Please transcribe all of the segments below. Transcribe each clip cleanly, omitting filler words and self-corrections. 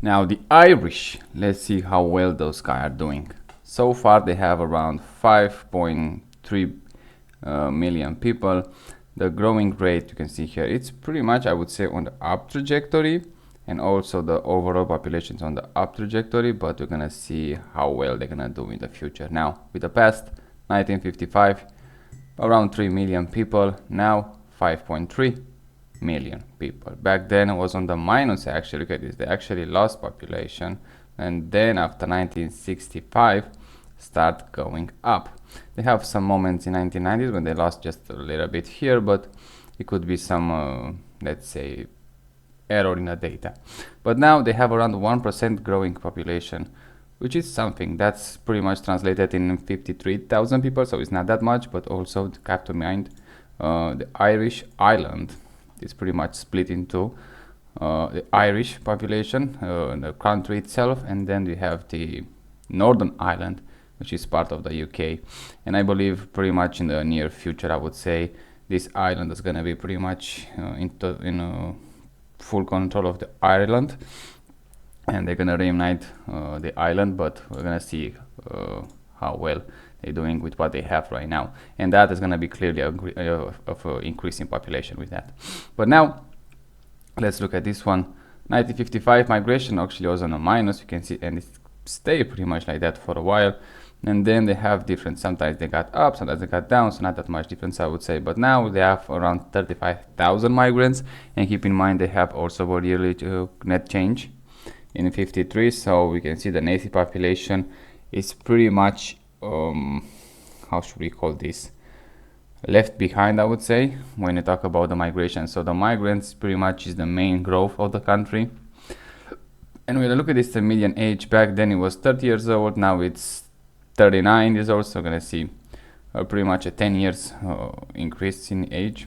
Now the Irish, let's see how well those guys are doing. So far they have around 5.3 million people. The growing rate you can see here, it's pretty much, I would say, on the up trajectory, and also the overall population is on the up trajectory, but we're gonna see how well they're gonna do in the future. Now with the past 1955, around 3 million people, now 5.3 million people. Back then it was on the minus. Actually, look at this, they actually lost population, and then after 1965 start going up. They have some moments in 1990s when they lost just a little bit here, but it could be some let's say error in the data. But now they have around 1% growing population, which is something that's pretty much translated in 53,000 people, so it's not that much. But also keep in mind the Irish island is pretty much split into the Irish population, the country itself, and then we have the Northern Ireland, which is part of the UK. And I believe pretty much in the near future, I would say this island is going to be pretty much in full control of the Ireland, and they're going to reunite the island, but we're going to see how well they're doing with what they have right now, and that is going to be clearly of increase in population with that. But now let's look at this one. 1955 migration actually was on a minus, you can see, and it stayed pretty much like that for a while. And then they have different, sometimes they got up, sometimes they got down, so not that much difference, I would say. But now they have around 35,000 migrants, and keep in mind they have also a yearly net change in 53, so we can see the native population is pretty much how should we call this, left behind, I would say, when you talk about the migration. So the migrants pretty much is the main growth of the country. And when you look at this, the median age back then it was 30 years old, now it's 39 years old, so we're gonna see pretty much a 10 years increase in age.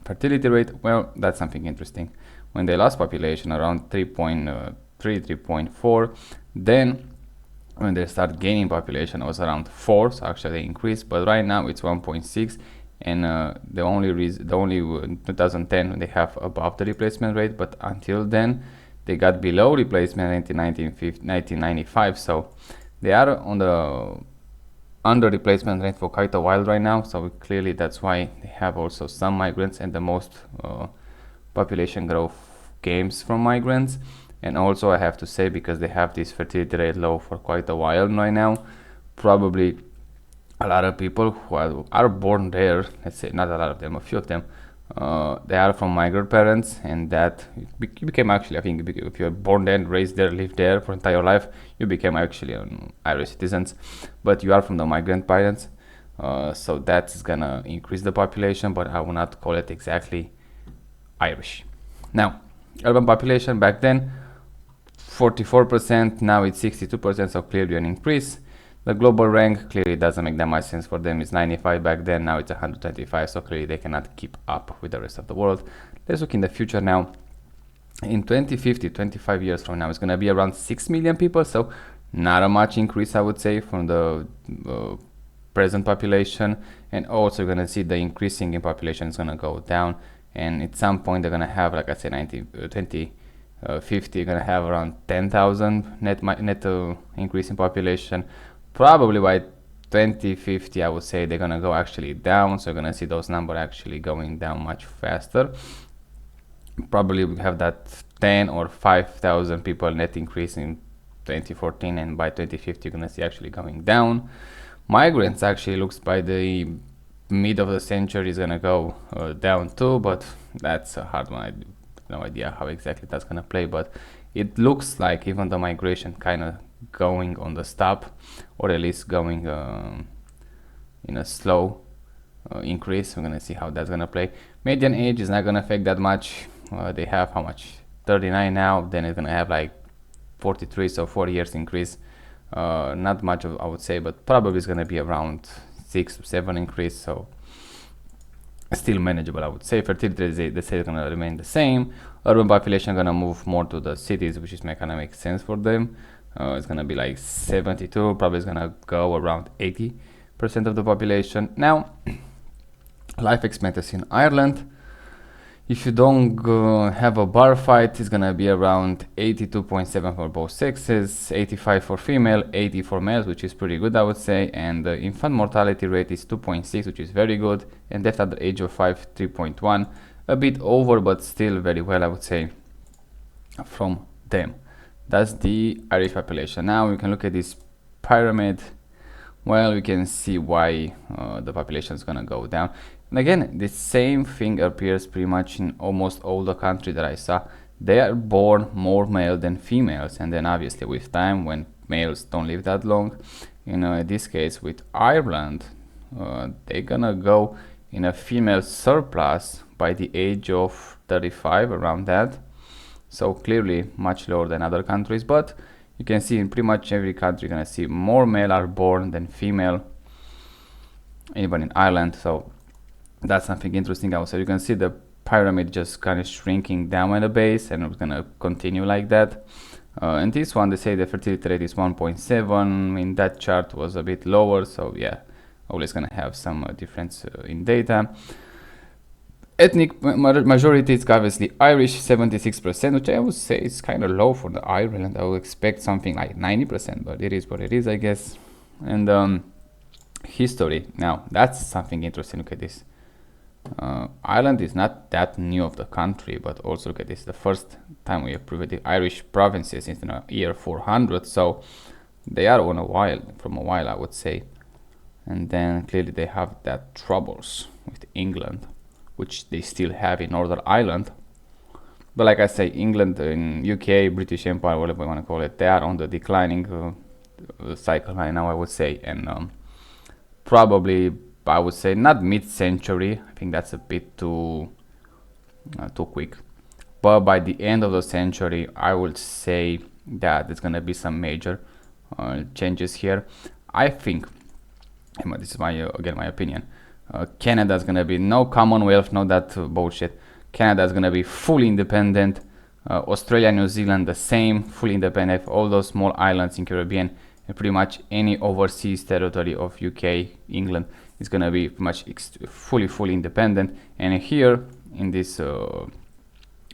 Fertility rate, well, that's something interesting. When they lost population around 3.3, 3.4, then when they start gaining population it was around 4, so actually they increased, but right now it's 1.6. And the only 2010 when they have above the replacement rate, but until then they got below replacement in 1995, so they are on the under replacement rate for quite a while right now. So clearly that's why they have also some migrants, and the most population growth gains from migrants. And also I have to say, because they have this fertility rate low for quite a while right now, probably a lot of people who are born there, let's say not a lot of them, a few of them, they are from migrant parents, and that became actually, I think, if you're born there, raised there, lived there for entire life, you became actually Irish citizens, but you are from the migrant parents, so that's gonna increase the population, but I will not call it exactly Irish. Now, urban population back then 44%, now it's 62%, so clearly an increase. The global rank clearly doesn't make that much sense for them. It's 95 back then, now it's 125, so clearly they cannot keep up with the rest of the world. Let's look in the future now. In 2050, 25 years from now, it's going to be around 6 million people, so not a much increase, I would say, from the present population. And also you're going to see the increasing in population is going to go down, and at some point they're going to have, like I said, 2050, you're going to have around 10,000 net increase in population. Probably by 2050, I would say they're gonna go actually down, so you're gonna see those numbers actually going down much faster. Probably we have that 10 or 5,000 people net increase in 2014, and by 2050 you're gonna see actually going down. Migrants actually looks by the mid of the century is gonna go down too, but that's a hard one. I have no idea how exactly that's gonna play, but it looks like even the migration kind of going on the stop, or at least going in a slow increase. We're gonna see how that's gonna play. Median age is not gonna affect that much. They have how much, 39 now, then it's gonna have like 43, so 4 years increase. Not much of, I would say, but probably it's gonna be around 6 to 7 increase, so still manageable, I would say. Fertility, they say, is gonna remain the same. Urban population gonna move more to the cities, which is gonna make sense for them. It's gonna be like 72, probably it's gonna go around 80% of the population. Now, life expectancy in Ireland, If you don't have a bar fight, it's gonna be around 82.7 for both sexes, 85 for female, 80 for males, which is pretty good, I would say. And the infant mortality rate is 2.6, which is very good. And death at the age of 5, 3.1, a bit over, but still very well, I would say, from them. That's the Irish population. Now we can look at this pyramid. Well, we can see why the population is gonna go down. And again, the same thing appears pretty much in almost all the countries that I saw. They are born more male than females, and then obviously with time, when males don't live that long, in this case with Ireland, they're gonna go in a female surplus by the age of 35, around that. So clearly much lower than other countries, but you can see in pretty much every country you're gonna see more male are born than female, even in Ireland. So that's something interesting also. You can see the pyramid just kind of shrinking down at the base, and it's gonna continue like that. And this one, they say the fertility rate is 1.7. In that chart was a bit lower, so yeah, always gonna have some difference in data. Ethnic majority is obviously Irish, 76%, which I would say is kind of low for the Ireland. I would expect something like 90%, but it is what it is, I guess. And history, now that's something interesting. Look at this. Ireland is not that new of the country, but also look at this, the first time we approved the Irish provinces in the year 400, so they are on a while, I would say. And then clearly they have that troubles with England, which they still have in Northern Ireland. But like I say, England and UK, British Empire, whatever you want to call it, they are on the declining cycle right now, I would say. And probably, I would say, not mid-century. I think that's a bit too quick. But by the end of the century, I would say that there's going to be some major changes here. I think, this is again my opinion, Canada is going to be no Commonwealth, no that bullshit. Canada is going to be fully independent. Australia, New Zealand, the same, fully independent. All those small islands in Caribbean, and pretty much any overseas territory of UK, England, is going to be pretty much fully independent. And here in this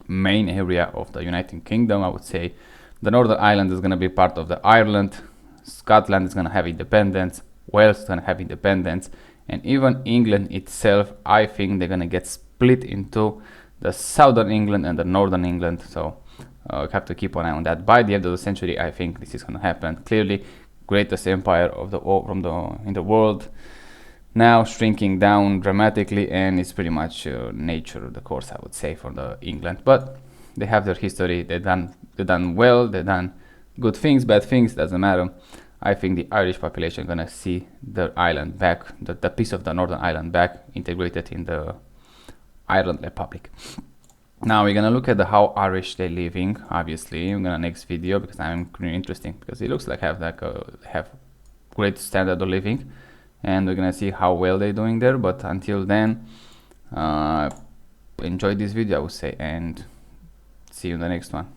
main area of the United Kingdom, I would say the Northern Ireland is going to be part of the Ireland. Scotland is going to have independence. Wales is going to have independence. And even England itself, I think they're going to get split into the Southern England and the Northern England. So we have to keep an eye on that. By the end of the century, I think this is going to happen. Clearly, greatest empire of in the world, now shrinking down dramatically, and it's pretty much nature of the course, I would say, for the England. But they have their history. They've done well. They've done good things, bad things, doesn't matter. I think the Irish population is gonna see the island back, the piece of the Northern Ireland back, integrated in the Ireland Republic. Now we're gonna look at how Irish they're living. Obviously, we're gonna next video, because I'm really interesting, because it looks like have great standard of living, and we're gonna see how well they're doing there. But until then, enjoy this video, I would say, and see you in the next one.